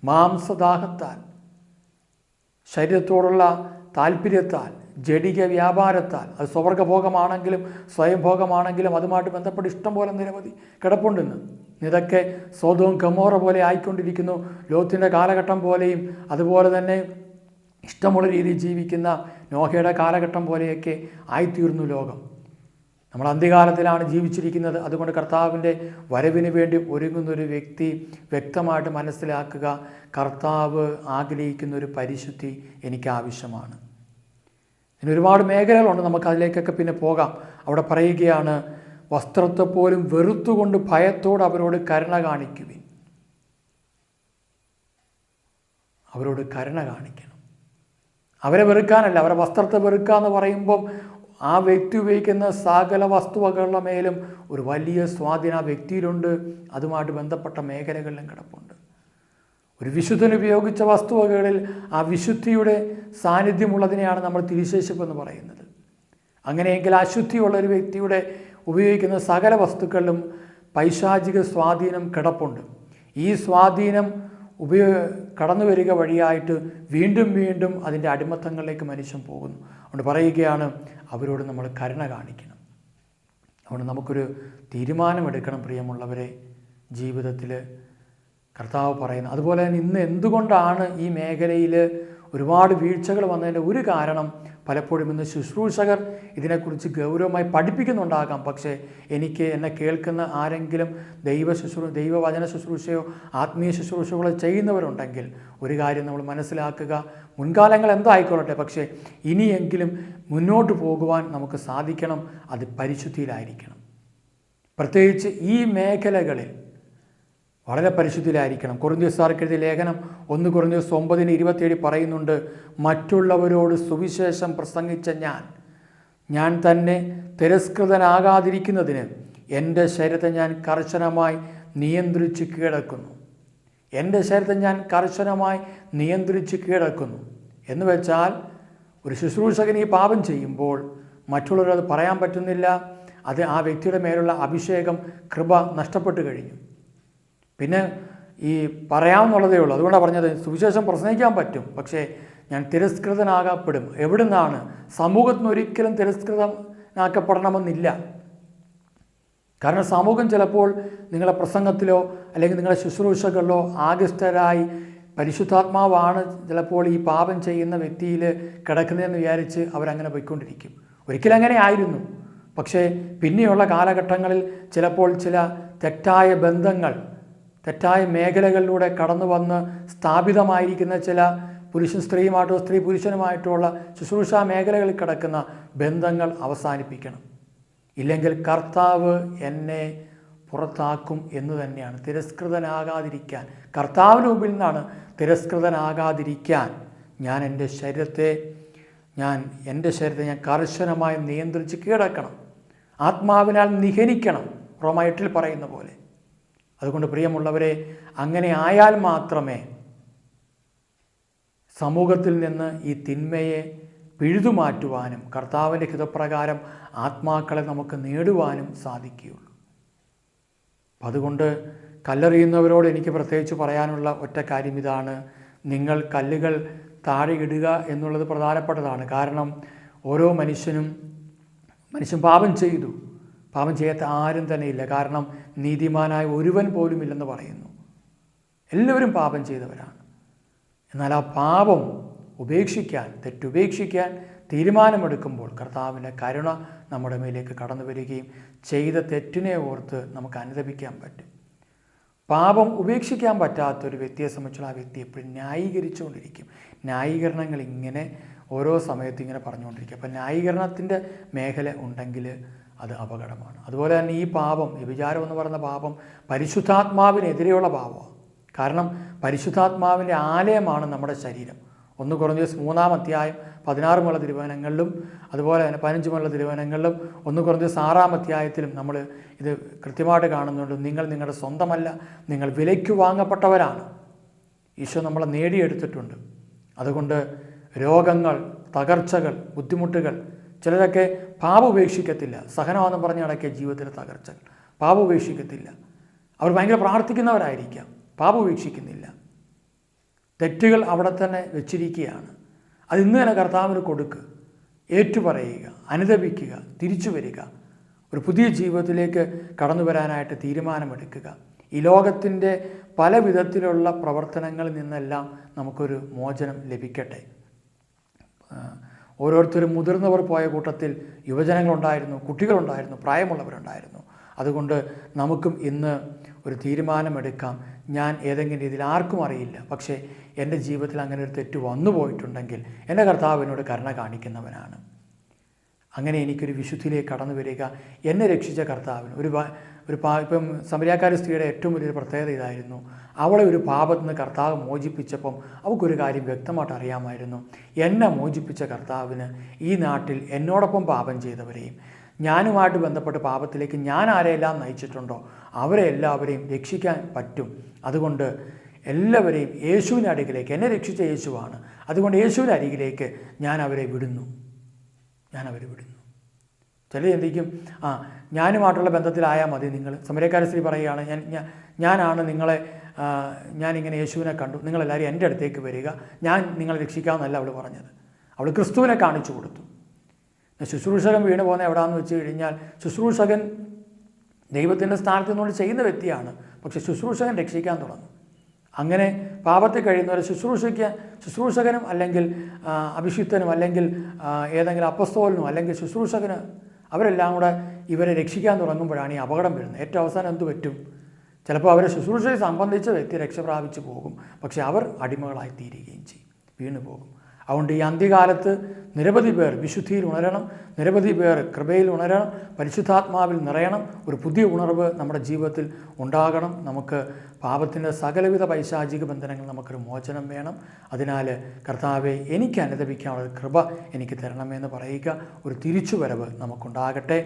മാംസദാഹത്താൽ, ശരീരത്തോടുള്ള താല്പര്യത്താൽ, ജഡിക വ്യാപാരത്താൽ, അത് സ്വർഗഭോഗമാണെങ്കിലും സ്വയംഭോഗമാണെങ്കിലും അതുമായിട്ട് ബന്ധപ്പെട്ട് ഇഷ്ടം പോലെ നിരവധി കിടപ്പുണ്ടെന്ന്. ഇതൊക്കെ സോദോം ഗമോറ പോലെ ആയിക്കൊണ്ടിരിക്കുന്നു. ലോത്തിൻ്റെ കാലഘട്ടം പോലെയും അതുപോലെ തന്നെ ഇഷ്ടമുള്ള രീതിയിൽ ജീവിക്കുന്ന നോഹയുടെ കാലഘട്ടം പോലെയൊക്കെ ആയിത്തീർന്നു ലോകം. നമ്മൾ അന്ത്യകാലത്തിലാണ് ജീവിച്ചിരിക്കുന്നത്. അതുകൊണ്ട് കർത്താവിൻ്റെ വരവിന് വേണ്ടി ഒരുങ്ങുന്നൊരു വ്യക്തി വ്യക്തമായിട്ട് മനസ്സിലാക്കുക, കർത്താവ് ആഗ്രഹിക്കുന്ന ഒരു പരിശുദ്ധി എനിക്ക് ആവശ്യമാണ്. ഇതിന് ഒരുപാട് മേഖലകളുണ്ട്, നമുക്ക് അതിലേക്കൊക്കെ പിന്നെ പോകാം. അവിടെ പറയുകയാണ്, വസ്ത്രത്തെ പോലും വെറുത്തുകൊണ്ട് ഭയത്തോട് അവരോട് കരുണ കാണിക്കുവിൻ. അവരോട് കരുണ കാണിക്കണം. അവരെ വെറുക്കാനല്ല, അവരെ വസ്ത്രത്തെ വെറുക്കുക എന്ന് പറയുമ്പം ആ വ്യക്തി ഉപയോഗിക്കുന്ന സകല വസ്തുവകളുടെ മേലും ഒരു വലിയ സ്വാധീനം ആ വ്യക്തിയിലുണ്ട്. അതുമായിട്ട് ബന്ധപ്പെട്ട മേഖലകളിലും കിടപ്പുണ്ട്. ഒരു വിശുദ്ധന് ഉപയോഗിച്ച വസ്തുവകകളിൽ ആ വിശുദ്ധിയുടെ സാന്നിധ്യമുള്ളതിനെയാണ് നമ്മൾ തിരുശേഷിപ്പ് എന്ന് പറയുന്നത്. അങ്ങനെയെങ്കിൽ അശുദ്ധിയുള്ള ഒരു വ്യക്തിയുടെ ഉപയോഗിക്കുന്ന സകല വസ്തുക്കളിലും പൈശാചിക സ്വാധീനം കിടപ്പുണ്ട്. ഈ സ്വാധീനം കടന്നു വരിക വഴിയായിട്ട് വീണ്ടും വീണ്ടും അതിൻ്റെ അടിമത്തങ്ങളിലേക്ക് മനുഷ്യൻ പോകുന്നു. അതുകൊണ്ട് പറയുകയാണ്, അവരോട് നമ്മൾ കരുണ കാണിക്കണം. അതുകൊണ്ട് നമുക്കൊരു തീരുമാനമെടുക്കണം പ്രിയമുള്ളവരെ ജീവിതത്തിൽ. കർത്താവ് പറയുന്നത് അതുപോലെ തന്നെ ഇന്ന് എന്തുകൊണ്ടാണ് ഈ മേഖലയിൽ ഒരുപാട് വീഴ്ചകൾ വന്നതിൻ്റെ ഒരു കാരണം, പലപ്പോഴും ഇന്ന് ശുശ്രൂഷകർ ഇതിനെക്കുറിച്ച് ഗൗരവമായി പഠിപ്പിക്കുന്നുണ്ടാകാം. പക്ഷേ എന്നെ കേൾക്കുന്ന ആരെങ്കിലും ദൈവവചന ശുശ്രൂഷയോ ആത്മീയ ശുശ്രൂഷകളോ ചെയ്യുന്നവരുണ്ടെങ്കിൽ ഒരു കാര്യം നമ്മൾ മനസ്സിലാക്കുക, മുൻകാലങ്ങൾ എന്തായിക്കൊള്ളട്ടെ, പക്ഷേ ഇനിയെങ്കിലും മുന്നോട്ട് പോകുവാൻ നമുക്ക് സാധിക്കണം. അത് പരിശുദ്ധിയിലായിരിക്കണം. പ്രത്യേകിച്ച് ഈ മേഖലകളിൽ വളരെ പരിശുദ്ധിയിലായിരിക്കണം. കൊരിന്ത്യർക്കാർക്ക് എഴുതിയ ലേഖനം 1 കൊരിന്ത്യർ 9:27 പറയുന്നുണ്ട്, മറ്റുള്ളവരോട് സുവിശേഷം പ്രസംഗിച്ച ഞാൻ തന്നെ തിരസ്കൃതനാകാതിരിക്കുന്നതിന് എൻ്റെ ശരീരത്തെ ഞാൻ കർശനമായി നിയന്ത്രിച്ച് കീഴടക്കുന്നു. എൻ്റെ ശരീരത്തെ ഞാൻ കർശനമായി നിയന്ത്രിച്ച് കീഴടക്കുന്നു എന്ന് വെച്ചാൽ, ഒരു ശുശ്രൂഷകൻ ഈ പാപം ചെയ്യുമ്പോൾ മറ്റുള്ളവരത് പറയാൻ പറ്റുന്നില്ല. അത് ആ വ്യക്തിയുടെ മേലുള്ള അഭിഷേകം, കൃപ നഷ്ടപ്പെട്ടു കഴിഞ്ഞു. പിന്നെ ഈ പറയാമെന്നുള്ളതേ ഉള്ളൂ. അതുകൊണ്ടാണ് പറഞ്ഞത്, സുവിശേഷം പ്രസംഗിക്കാൻ പറ്റും, പക്ഷേ ഞാൻ തിരസ്കൃതനാകപ്പെടും. എവിടുന്നാണ്? സമൂഹത്തിന് ഒരിക്കലും തിരസ്കൃതനാക്കപ്പെടണമെന്നില്ല. കാരണം സമൂഹം ചിലപ്പോൾ നിങ്ങളുടെ പ്രസംഗത്തിലോ അല്ലെങ്കിൽ നിങ്ങളുടെ ശുശ്രൂഷകളിലോ ആകൃഷ്ടരായി പരിശുദ്ധാത്മാവാണ് ചിലപ്പോൾ ഈ പാപം ചെയ്യുന്ന വ്യക്തിയിൽ കിടക്കുന്നതെന്ന് വിചാരിച്ച് അവരങ്ങനെ പോയിക്കൊണ്ടിരിക്കും. ഒരിക്കലും അങ്ങനെ ആയിരുന്നു. പക്ഷേ പിന്നെയുള്ള കാലഘട്ടങ്ങളിൽ ചിലപ്പോൾ ചില തെറ്റായ ബന്ധങ്ങൾ, തെറ്റായ മേഖലകളിലൂടെ കടന്നു വന്ന് സ്ഥാപിതമായിരിക്കുന്ന ചില പുരുഷൻ സ്ത്രീയുമായിട്ടോ സ്ത്രീ പുരുഷനുമായിട്ടുള്ള ശുശ്രൂഷാ മേഖലകളിൽ കിടക്കുന്ന ബന്ധങ്ങൾ അവസാനിപ്പിക്കണം. ഇല്ലെങ്കിൽ കർത്താവ് എന്നെ പുറത്താക്കും എന്ന് തന്നെയാണ്. തിരസ്കൃതനാകാതിരിക്കാൻ, കർത്താവിന് മുമ്പിൽ നിന്നാണ് തിരസ്കൃതനാകാതിരിക്കാൻ ഞാൻ എൻ്റെ ശരീരത്തെ ഞാൻ കർശനമായി നിയന്ത്രിച്ച് കീഴടക്കണം, ആത്മാവിനാൽ നിഹനിക്കണം, റോമ 8 പറയുന്ന പോലെ. അതുകൊണ്ട് പ്രിയമുള്ളവരെ, അങ്ങനെ ആയാൽ മാത്രമേ സമൂഹത്തിൽ നിന്ന് ഈ തിന്മയെ പിഴുതുമാറ്റുവാനും കർത്താവിൻ്റെ ഹിതപ്രകാരം ആത്മാക്കളെ നമുക്ക് നേടുവാനും സാധിക്കുകയുള്ളൂ. അതുകൊണ്ട് കല്ലെറിയുന്നവരോട് എനിക്ക് പ്രത്യേകിച്ച് പറയാനുള്ള ഒറ്റ കാര്യം ഇതാണ്: നിങ്ങൾ കല്ലുകൾ താഴെ ഇടുക എന്നുള്ളത് പ്രധാനപ്പെട്ടതാണ്. കാരണം ഓരോ മനുഷ്യൻ പാപം ചെയ്തു. പാപം ചെയ്യാത്ത ആരും തന്നെ ഇല്ല. കാരണം നീതിമാനായ ഒരുവൻ പോലും ഇല്ലെന്ന് പറയുന്നു. എല്ലാവരും പാപം ചെയ്തവരാണ്. എന്നാൽ ആ പാപം ഉപേക്ഷിക്കാൻ, തെറ്റുപേക്ഷിക്കാൻ തീരുമാനമെടുക്കുമ്പോൾ കർത്താവിൻ്റെ കരുണ നമ്മുടെ മേലേക്ക് കടന്നു വരികയും ചെയ്ത തെറ്റിനെ ഓർത്ത് നമുക്ക് അനുതപിക്കാൻ പറ്റും. പാപം ഉപേക്ഷിക്കാൻ പറ്റാത്തൊരു വ്യക്തിയെ സംബന്ധിച്ചുള്ള ആ വ്യക്തി എപ്പോഴും ന്യായീകരിച്ചുകൊണ്ടിരിക്കും. ന്യായീകരണങ്ങൾ ഇങ്ങനെ ഓരോ സമയത്തും ഇങ്ങനെ പറഞ്ഞുകൊണ്ടിരിക്കും. അപ്പം ന്യായീകരണത്തിൻ്റെ മേഖല ഉണ്ടെങ്കിൽ അത് അപകടമാണ്. അതുപോലെ തന്നെ ഈ പാപം, ഈ വിചാരം എന്ന് പറയുന്ന പാപം പരിശുദ്ധാത്മാവിനെതിരെയുള്ള പാപമാണ്. കാരണം പരിശുദ്ധാത്മാവിൻ്റെ ആലയമാണ് നമ്മുടെ ശരീരം. 1 കൊരിന്ത്യർ 3 അധ്യായം 16 മുതലുള്ള തിരുവചനങ്ങളിലും അതുപോലെ തന്നെ 15 മുതലുള്ള തിരുവചനങ്ങളിലും 1 കൊരിന്ത്യർ 6 അധ്യായത്തിലും നമ്മൾ ഇത് കൃത്യമായിട്ട് കാണുന്നുണ്ട്. നിങ്ങൾ നിങ്ങളുടെ സ്വന്തമല്ല, നിങ്ങൾ വിലയ്ക്ക് വാങ്ങപ്പെട്ടവരാണ്. ഈശോ നമ്മളെ നേടിയെടുത്തിട്ടുണ്ട്. അതുകൊണ്ട് രോഗങ്ങൾ, തകർച്ചകൾ, ബുദ്ധിമുട്ടുകൾ, ചിലരൊക്കെ പാപം ഉപേക്ഷിക്കത്തില്ല. സഹനമാണെന്ന് പറഞ്ഞ് നടക്കിയ ജീവിതത്തിലെ തകർച്ചകൾ, പാപം ഉപേക്ഷിക്കത്തില്ല. അവർ ഭയങ്കര പ്രാർത്ഥിക്കുന്നവരായിരിക്കാം, പാപം ഉപേക്ഷിക്കുന്നില്ല. തെറ്റുകൾ അവിടെ തന്നെ വെച്ചിരിക്കുകയാണ്. അത് ഇന്ന് തന്നെ കർത്താവിന് കൊടുക്കുക, ഏറ്റുപറയുക, അനുതപിക്കുക, തിരിച്ചു വരിക, ഒരു പുതിയ ജീവിതത്തിലേക്ക് കടന്നു വരാനായിട്ട് തീരുമാനമെടുക്കുക. ഈ ലോകത്തിൻ്റെ പല വിധത്തിലുള്ള പ്രവർത്തനങ്ങളിൽ നിന്നെല്ലാം നമുക്കൊരു മോചനം ലഭിക്കട്ടെ. ഓരോരുത്തരും മുതിർന്നവർ പോയ കൂട്ടത്തിൽ യുവജനങ്ങളുണ്ടായിരുന്നു, കുട്ടികളുണ്ടായിരുന്നു, പ്രായമുള്ളവരുണ്ടായിരുന്നു. അതുകൊണ്ട് നമുക്കും ഇന്ന് ഒരു തീരുമാനമെടുക്കാം. ഞാൻ ഏതെങ്കിലും രീതിയിൽ ആർക്കും അറിയില്ല, പക്ഷേ എൻ്റെ ജീവിതത്തിൽ അങ്ങനെ ഒരു തെറ്റ് വന്നു പോയിട്ടുണ്ടെങ്കിൽ എൻ്റെ കർത്താവിനോട് കരുണ കാണിക്കുന്നവനാണ്. അങ്ങനെ എനിക്കൊരു വിശുദ്ധിയിലേക്ക് കടന്നു വരിക. എന്നെ രക്ഷിച്ച കർത്താവിന് ഇപ്പം സമരിയാക്കാരി സ്ത്രീയുടെ ഏറ്റവും വലിയൊരു പ്രത്യേകത ഇതായിരുന്നു. അവളെ ഒരു പാപത്തിൽ നിന്ന് കർത്താവ് മോചിപ്പിച്ചപ്പം അവൾക്കൊരു കാര്യം വ്യക്തമായിട്ട് അറിയാമായിരുന്നു. എന്നെ മോചിപ്പിച്ച കർത്താവിന് ഈ നാട്ടിൽ എന്നോടൊപ്പം പാപം ചെയ്തവരെയും ഞാനുമായിട്ട് ബന്ധപ്പെട്ട് പാപത്തിലേക്ക് ഞാൻ ആരെയെല്ലാം നയിച്ചിട്ടുണ്ടോ അവരെ എല്ലാവരെയും രക്ഷിക്കാൻ പറ്റും. അതുകൊണ്ട് എല്ലാവരെയും യേശുവിൻ്റെ അരികിലേക്ക്, എന്നെ രക്ഷിച്ച യേശുവാണ്, അതുകൊണ്ട് യേശുവിൻ്റെ അരികിലേക്ക് ഞാൻ അവരെ വിടുന്നു. ചില ചിന്തിക്കും, ഞാനുമായിട്ടുള്ള ബന്ധത്തിലായാൽ മതി. നിങ്ങൾ സമരക്കാരി സ്ത്രീ പറയുകയാണ്, ഞാനാണ് നിങ്ങളെ, ഞാനിങ്ങനെ യേശുവിനെ കണ്ടു, നിങ്ങളെല്ലാവരും എൻ്റെ അടുത്തേക്ക് വരിക, ഞാൻ നിങ്ങളെ രക്ഷിക്കാമെന്നല്ല അവൾ പറഞ്ഞത്. അവൾ ക്രിസ്തുവിനെ കാണിച്ചു കൊടുത്തു. ശുശ്രൂഷകൻ വീണ് പോകുന്നത് എവിടെയാണെന്ന് വെച്ച് കഴിഞ്ഞാൽ, ശുശ്രൂഷകൻ ദൈവത്തിൻ്റെ സ്ഥാനത്ത് നിന്നുകൊണ്ട് ചെയ്യുന്ന വ്യക്തിയാണ്, പക്ഷേ ശുശ്രൂഷകൻ രക്ഷിക്കാൻ തുടങ്ങും. അങ്ങനെ പാപത്തിൽ കഴിയുന്നവരെ ശുശ്രൂഷകനും അല്ലെങ്കിൽ അഭിഷിക്തനും അല്ലെങ്കിൽ ഏതെങ്കിലും അപ്പസ്തോലനും അല്ലെങ്കിൽ ശുശ്രൂഷകന്, അവരെല്ലാം കൂടെ ഇവരെ രക്ഷിക്കാൻ തുടങ്ങുമ്പോഴാണ് ഈ അപകടം വരുന്നത്. ഏറ്റവും അവസാനം എന്ത് പറ്റും? ചിലപ്പോൾ അവരെ ശുശ്രൂഷയെ സംബന്ധിച്ച വ്യക്തി രക്ഷപ്രാപിച്ചു പോകും, പക്ഷേ അവർ അടിമകളായി തീരുകയും ചെയ്യും, വീണു പോകും. അതുകൊണ്ട് ഈ അന്ത്യകാലത്ത് നിരവധി പേർ വിശുദ്ധിയിൽ ഉണരണം, നിരവധി പേർ കൃപയിൽ ഉണരണം, പരിശുദ്ധാത്മാവിൽ നിറയണം. ഒരു പുതിയ ഉണർവ് നമ്മുടെ ജീവിതത്തിൽ ഉണ്ടാകണം. നമുക്ക് പാപത്തിൻ്റെ സകലവിധ പൈശാചിക ബന്ധനങ്ങൾ നമുക്കൊരു മോചനം വേണം. അതിനാൽ കർത്താവെ, എനിക്ക് അനുദപിക്കാനുള്ള കൃപ എനിക്ക് തരണമെന്ന് പറയുക. ഒരു തിരിച്ചുവരവ് നമുക്കുണ്ടാകട്ടെ.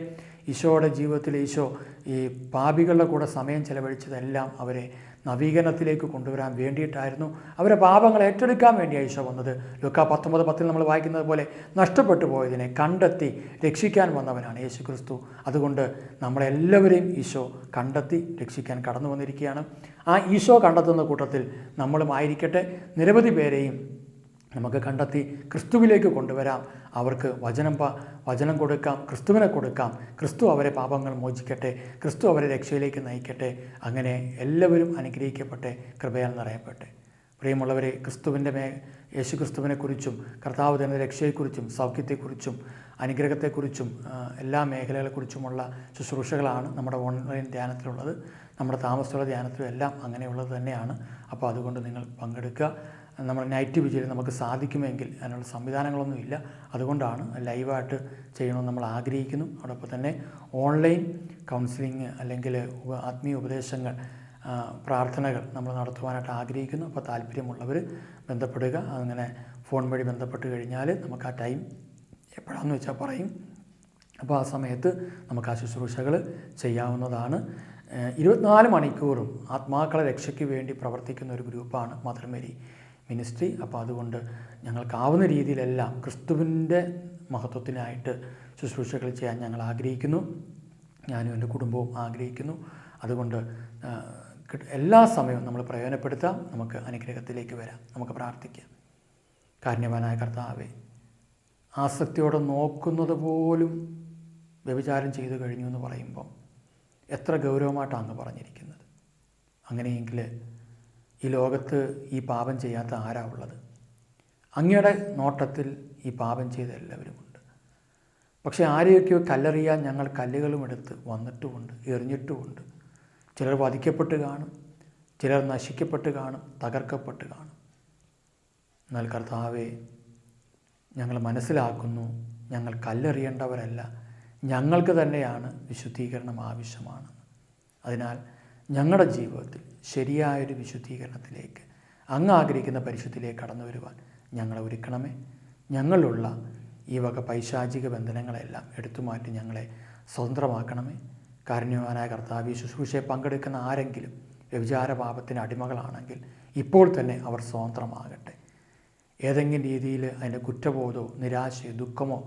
ഈശോയുടെ ജീവിതത്തിൽ ഈശോ ഈ പാപികളുടെ കൂടെ സമയം ചെലവഴിച്ചതെല്ലാം അവരെ നവീകരണത്തിലേക്ക് കൊണ്ടുവരാൻ വേണ്ടിയിട്ടായിരുന്നു. അവരെ പാപങ്ങൾ ഏറ്റെടുക്കാൻ വേണ്ടിയാണ് ഈശോ വന്നത്. ലൂക്കാ 19:10 നമ്മൾ വായിക്കുന്നത് പോലെ നഷ്ടപ്പെട്ടു പോയതിനെ കണ്ടെത്തി രക്ഷിക്കാൻ വന്നവനാണ് യേശു ക്രിസ്തു. അതുകൊണ്ട് നമ്മളെല്ലാവരെയും ഈശോ കണ്ടെത്തി രക്ഷിക്കാൻ കടന്നു വന്നിരിക്കുകയാണ്. ആ ഈശോ കണ്ടെത്തുന്ന കൂട്ടത്തിൽ നമ്മളും ആയിരിക്കട്ടെ. നിരവധി പേരെയും നമുക്ക് കണ്ടെത്തി ക്രിസ്തുവിലേക്ക് കൊണ്ടുവരാം. അവർക്ക് വചനം കൊടുക്കാം, ക്രിസ്തുവിനെ കൊടുക്കാം. ക്രിസ്തു അവരെ പാപങ്ങൾ മോചിക്കട്ടെ, ക്രിസ്തു അവരെ രക്ഷയിലേക്ക് നയിക്കട്ടെ. അങ്ങനെ എല്ലാവരും അനുഗ്രഹിക്കപ്പെട്ടെ, കൃപയാൽ നിറയപ്പെട്ടെ. പ്രിയമുള്ളവരെ, യേശു ക്രിസ്തുവിനെക്കുറിച്ചും കർത്താവ് തന്നെ രക്ഷയെക്കുറിച്ചും സൗഖ്യത്തെക്കുറിച്ചും അനുഗ്രഹത്തെക്കുറിച്ചും എല്ലാ മേഖലകളെക്കുറിച്ചുമുള്ള ശുശ്രൂഷകളാണ് നമ്മുടെ ഓൺലൈൻ ധ്യാനത്തിലുള്ളത്. നമ്മുടെ താമസമുള്ള ധ്യാനത്തിലും എല്ലാം അങ്ങനെയുള്ളത് തന്നെയാണ്. അപ്പോൾ അതുകൊണ്ട് നിങ്ങൾ പങ്കെടുക്കുക. നമ്മുടെ നൈറ്റ് വിജിയിൽ നമുക്ക് സാധിക്കുമെങ്കിൽ അതിനുള്ള സംവിധാനങ്ങളൊന്നുമില്ല, അതുകൊണ്ടാണ് ലൈവായിട്ട് ചെയ്യണമെന്ന് നമ്മൾ ആഗ്രഹിക്കുന്നു. അതോടൊപ്പം തന്നെ ഓൺലൈൻ കൗൺസിലിംഗ് അല്ലെങ്കിൽ ആത്മീയ ഉപദേശങ്ങൾ, പ്രാർത്ഥനകൾ നമ്മൾ നടത്തുവാനായിട്ട് ആഗ്രഹിക്കുന്നു. അപ്പോൾ താല്പര്യമുള്ളവർ ബന്ധപ്പെടുക. അങ്ങനെ ഫോൺ വഴി ബന്ധപ്പെട്ട് കഴിഞ്ഞാൽ നമുക്ക് ആ ടൈം എപ്പോഴാണെന്ന് വെച്ചാൽ പറയും. അപ്പോൾ ആ സമയത്ത് നമുക്ക് ആ ശുശ്രൂഷകൾ ചെയ്യാവുന്നതാണ്. 24 മണിക്കൂറും ആത്മാക്കളെ രക്ഷയ്ക്ക് വേണ്ടി പ്രവർത്തിക്കുന്ന ഒരു ഗ്രൂപ്പാണ് മദർ മേരി മിനിസ്ട്രി. അപ്പോൾ അതുകൊണ്ട് ഞങ്ങൾക്കാവുന്ന രീതിയിലെല്ലാം ക്രിസ്തുവിൻ്റെ മഹത്വത്തിനായിട്ട് ശുശ്രൂഷകൾ ചെയ്യാൻ ഞങ്ങൾ ആഗ്രഹിക്കുന്നു. ഞാനും എൻ്റെ കുടുംബവും ആഗ്രഹിക്കുന്നു. അതുകൊണ്ട് എല്ലാ സമയവും നമ്മൾ പ്രയോജനപ്പെടുത്താം. നമുക്ക് അനുഗ്രഹത്തിലേക്ക് വരാം. നമുക്ക് പ്രാർത്ഥിക്കാം. കാരുണ്യവാനായ കർത്താവേ, ആസക്തിയോടെ നോക്കുന്നത് പോലും വ്യഭിചാരം ചെയ്തു കഴിഞ്ഞു എന്ന് പറയുമ്പോൾ എത്ര ഗൗരവമായിട്ടാണ് അങ്ങ് പറഞ്ഞിരിക്കുന്നത്. അങ്ങനെയെങ്കിൽ ഈ ലോകത്ത് ഈ പാപം ചെയ്യാത്ത ആരാ ഉള്ളത്? അങ്ങയുടെ നോട്ടത്തിൽ ഈ പാപം ചെയ്ത എല്ലാവരുമുണ്ട്. പക്ഷേ ആരെയൊക്കെയോ കല്ലെറിയാൻ ഞങ്ങൾ കല്ലുകളും എടുത്ത് വന്നിട്ടുമുണ്ട്, എറിഞ്ഞിട്ടുമുണ്ട്. ചിലർ വധിക്കപ്പെട്ട് കാണും, ചിലർ നശിക്കപ്പെട്ട് കാണും, തകർക്കപ്പെട്ട് കാണും. എന്നാൽ കർത്താവേ, ഞങ്ങൾ മനസ്സിലാക്കുന്നു, ഞങ്ങൾ കല്ലെറിയേണ്ടവരല്ല, ഞങ്ങൾക്ക് തന്നെയാണ് വിശുദ്ധീകരണം ആവശ്യമാണ്. അതിനാൽ ഞങ്ങളുടെ ജീവിതത്തിൽ ശരിയായൊരു വിശുദ്ധീകരണത്തിലേക്ക്, അങ്ങ് ആഗ്രഹിക്കുന്ന പരിശുദ്ധിയിലേക്ക് കടന്നു വരുവാൻ ഞങ്ങളെ ഒരുക്കണമേ. ഞങ്ങളുള്ള ഈ വക പൈശാചിക ബന്ധനങ്ങളെല്ലാം എടുത്തുമാറ്റി ഞങ്ങളെ സ്വതന്ത്രമാക്കണമേ. കാരുണ്യവാനായ കർത്താവേ, ശുശ്രൂഷയെ പങ്കെടുക്കുന്ന ആരെങ്കിലും വ്യഭിചാര പാപത്തിന് അടിമകളാണെങ്കിൽ ഇപ്പോൾ തന്നെ അവർ സ്വതന്ത്രമാകട്ടെ. ഏതെങ്കിലും രീതിയിൽ അതിൻ്റെ കുറ്റബോധമോ നിരാശയോ ദുഃഖമോ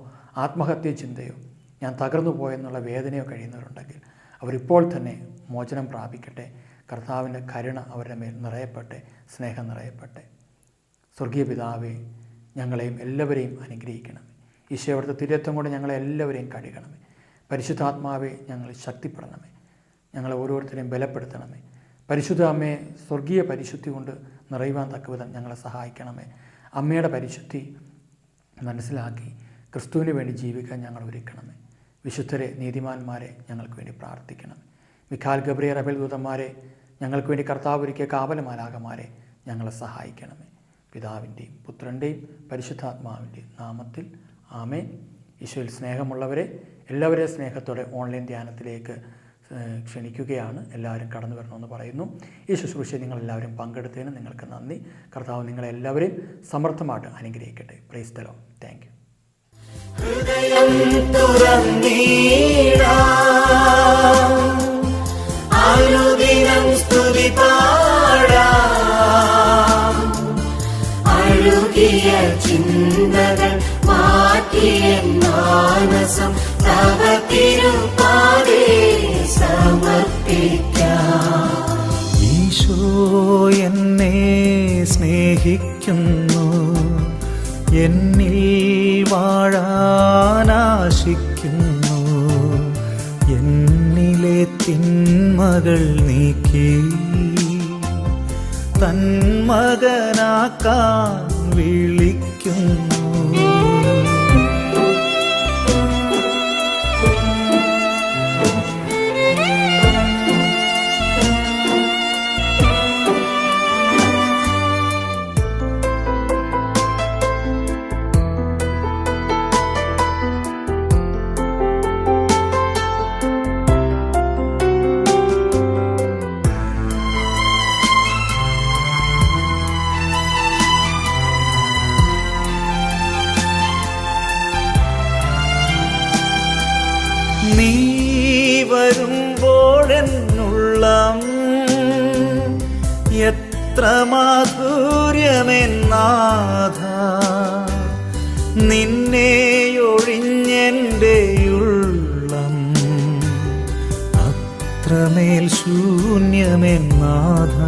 ആത്മഹത്യ ചിന്തയോ ഞാൻ തകർന്നു പോയെന്നുള്ള വേദനയോ കഴിയുന്നവരുണ്ടെങ്കിൽ അവരിപ്പോൾ തന്നെ മോചനം പ്രാപിക്കട്ടെ. കർത്താവിൻ്റെ കരുണ അവരുടെ മേൽ നിറയപ്പെട്ടെ, സ്നേഹം നിറയപ്പെട്ടെ. സ്വർഗീയ പിതാവേ, ഞങ്ങളെയും എല്ലാവരെയും അനുഗ്രഹിക്കണമേ. ഈശോയുടെ തിരുരക്തം കൊണ്ട് ഞങ്ങളെ എല്ലാവരെയും കഴുകണമേ. പരിശുദ്ധാത്മാവെ, ഞങ്ങൾ ശക്തിപ്പെടണമേ. ഞങ്ങളെ ഓരോരുത്തരെയും ബലപ്പെടുത്തണമേ. പരിശുദ്ധ അമ്മയെ സ്വർഗീയ പരിശുദ്ധി കൊണ്ട് നിറയുവാൻ തക്കവിധം ഞങ്ങളെ സഹായിക്കണമേ. അമ്മയുടെ പരിശുദ്ധി മനസ്സിലാക്കി ക്രിസ്തുവിന് വേണ്ടി ജീവിക്കാൻ ഞങ്ങൾ ഒരുക്കണമേ. വിശുദ്ധരെ, നീതിമാന്മാരെ ഞങ്ങൾക്ക് വേണ്ടി പ്രാർത്ഥിക്കണം. മിഖാൽ, ഗബ്രിയേൽ, റബേൽ ദൂതന്മാരെ ഞങ്ങൾക്ക് വേണ്ടി കർത്താവ് ഒരുക്കിയ കാവലമാലാകമാരെ ഞങ്ങളെ സഹായിക്കണമേ. പിതാവിൻ്റെയും പുത്രൻ്റെയും പരിശുദ്ധാത്മാവിൻ്റെയും നാമത്തിൽ ആമേൻ. ഈശോയിൽ സ്നേഹമുള്ളവരെ, എല്ലാവരെയും സ്നേഹത്തോടെ ഓൺലൈൻ ധ്യാനത്തിലേക്ക് ക്ഷണിക്കുകയാണ്. എല്ലാവരും കടന്നു വരണമെന്ന് പറയുന്നു. ഈ ശുശ്രൂഷയെ നിങ്ങളെല്ലാവരും പങ്കെടുത്തതിന് നിങ്ങൾക്ക് നന്ദി. കർത്താവ് നിങ്ങളെല്ലാവരെയും സമർത്ഥമായിട്ട് അനുഗ്രഹിക്കട്ടെ. Praise the Lord. Thank you. ഹൃദയം തുറന്നീടാം, അനുദിനം സ്തുതി പാടാം. അഴുകിയ ചിന്തകൾ മാറ്റിയ മാനസം തവ തിരുപാദേ സമർപ്പിക്കാം. ഈശോ എന്നെ സ്നേഹിക്കുന്നു, എന്നിൽ വാഴാനാശിക്കുന്നു. എന്നിലെ തിന്മകൾ നീക്കി തന്മകനാക്കാൻ വിളിക്കുന്നു. നീ വരുമ്പോഴെന്നുള്ളം എത്ര മാധുര്യമെന്നാഥ, നിന്നെയൊഴിഞ്ഞെൻ്റെ ഉള്ളം അത്രമേൽ ശൂന്യമെന്നാഥ.